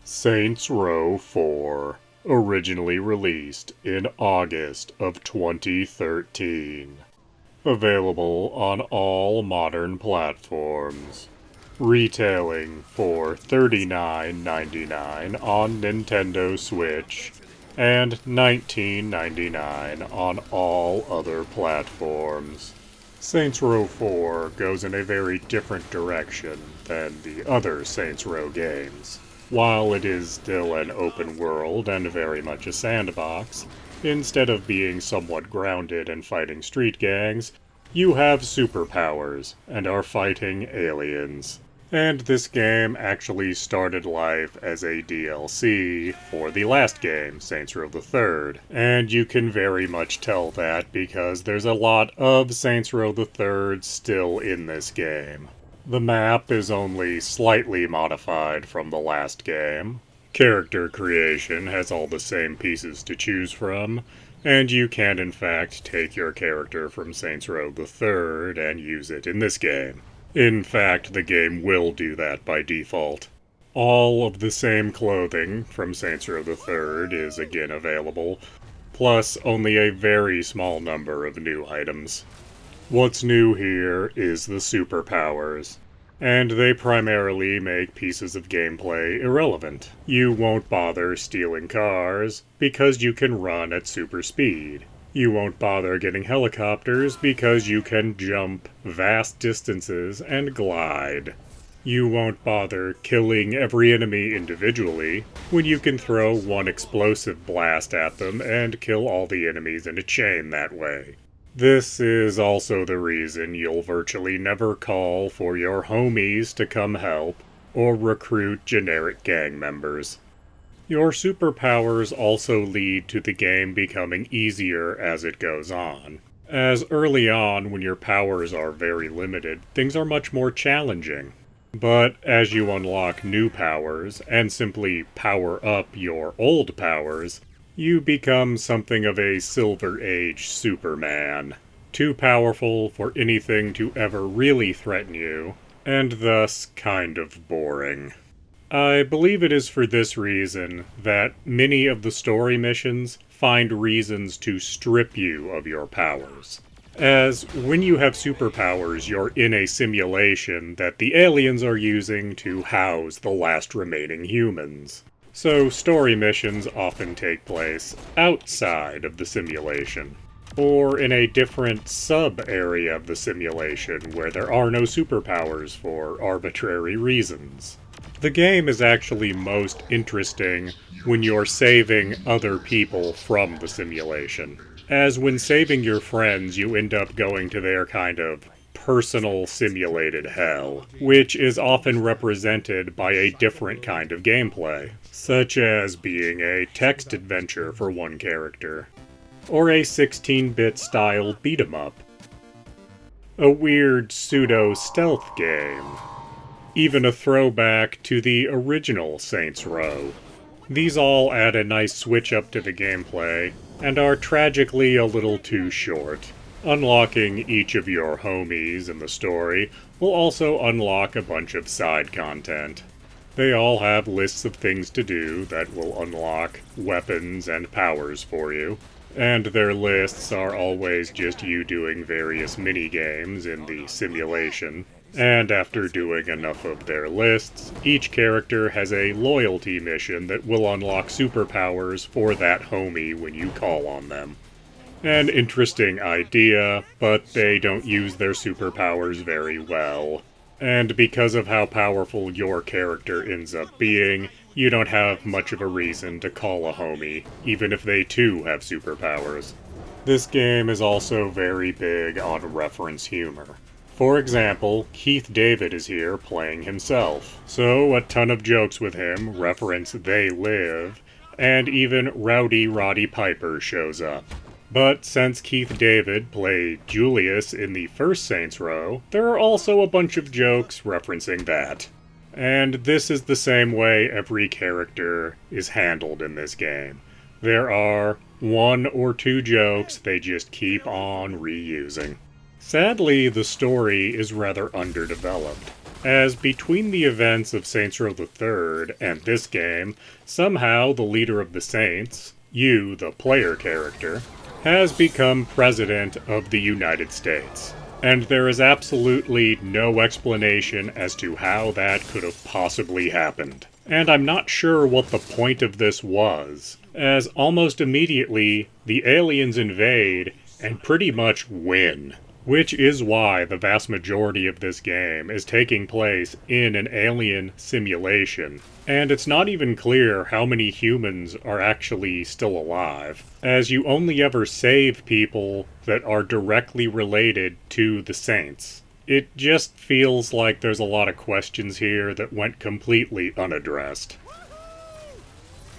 Saints Row 4, originally released in August of 2013. Available on all modern platforms. Retailing for $39.99 on Nintendo Switch and $19.99 on all other platforms. Saints Row 4 goes in a very different direction than the other Saints Row games. While it is still an open world and very much a sandbox, instead of being somewhat grounded and fighting street gangs, you have superpowers and are fighting aliens. And this game actually started life as a DLC for the last game, Saints Row the Third, and you can very much tell that because there's a lot of Saints Row the Third still in this game. The map is only slightly modified from the last game. Character creation has all the same pieces to choose from, and you can in fact take your character from Saints Row the Third and use it in this game. In fact, the game will do that by default. All of the same clothing from Saints Row the Third is again available, plus only a very small number of new items. What's new here is the superpowers, and they primarily make pieces of gameplay irrelevant. You won't bother stealing cars because you can run at super speed. You won't bother getting helicopters because you can jump vast distances and glide. You won't bother killing every enemy individually when you can throw one explosive blast at them and kill all the enemies in a chain that way. This is also the reason you'll virtually never call for your homies to come help or recruit generic gang members. Your superpowers also lead to the game becoming easier as it goes on. As early on, when your powers are very limited, things are much more challenging. But as you unlock new powers, and simply power up your old powers, you become something of a Silver Age Superman. Too powerful for anything to ever really threaten you, and thus kind of boring. I believe it is for this reason that many of the story missions find reasons to strip you of your powers. As when you have superpowers, you're in a simulation that the aliens are using to house the last remaining humans. So story missions often take place outside of the simulation, or in a different sub-area of the simulation where there are no superpowers for arbitrary reasons. The game is actually most interesting when you're saving other people from the simulation, as when saving your friends you end up going to their kind of personal simulated hell, which is often represented by a different kind of gameplay, such as being a text adventure for one character, or a 16-bit style beat-em-up, a weird pseudo-stealth game, even a throwback to the original Saints Row. These all add a nice switch up to the gameplay, and are tragically a little too short. Unlocking each of your homies in the story will also unlock a bunch of side content. They all have lists of things to do that will unlock weapons and powers for you, and their lists are always just you doing various mini-games in the simulation. And after doing enough of their lists, each character has a loyalty mission that will unlock superpowers for that homie when you call on them. An interesting idea, but they don't use their superpowers very well. And because of how powerful your character ends up being, you don't have much of a reason to call a homie, even if they too have superpowers. This game is also very big on reference humor. For example, Keith David is here playing himself, so a ton of jokes with him reference They Live, and even Rowdy Roddy Piper shows up. But since Keith David played Julius in the first Saints Row, there are also a bunch of jokes referencing that. And this is the same way every character is handled in this game. There are one or two jokes they just keep on reusing. Sadly, the story is rather underdeveloped. as between the events of Saints Row the Third and this game, somehow the leader of the Saints, you, the player character, has become President of the United States. And there is absolutely no explanation as to how that could have possibly happened. And I'm not sure what the point of this was, as almost immediately the aliens invade and pretty much win. Which is why the vast majority of this game is taking place in an alien simulation. And it's not even clear how many humans are actually still alive, as you only ever save people that are directly related to the Saints. It just feels like there's a lot of questions here that went completely unaddressed.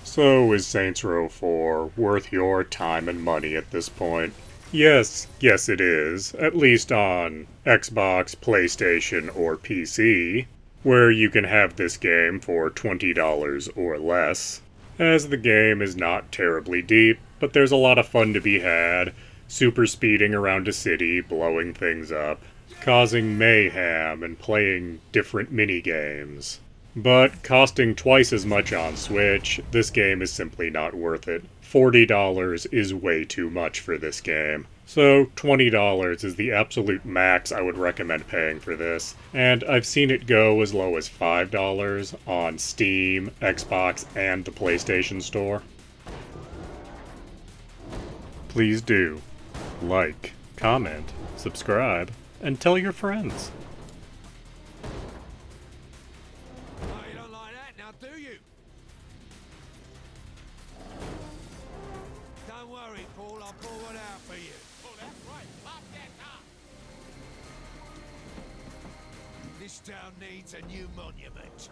So is Saints Row 4 worth your time and money at this point? Yes it is, at least on Xbox, PlayStation, or PC, where you can have this game for $20 or less, as the game is not terribly deep, but there's a lot of fun to be had, super speeding around a city, blowing things up, causing mayhem, and playing different minigames. But costing twice as much on Switch, this game is simply not worth it. $40 is way too much for this game. So $20 is the absolute max I would recommend paying for this, and I've seen it go as low as $5 on Steam, Xbox, and the PlayStation Store. Please do like, comment, subscribe, and tell your friends. Do you? Don't worry, Paul, I'll pull one out for you. Oh, that's right. Pop that top. This town needs a new monument.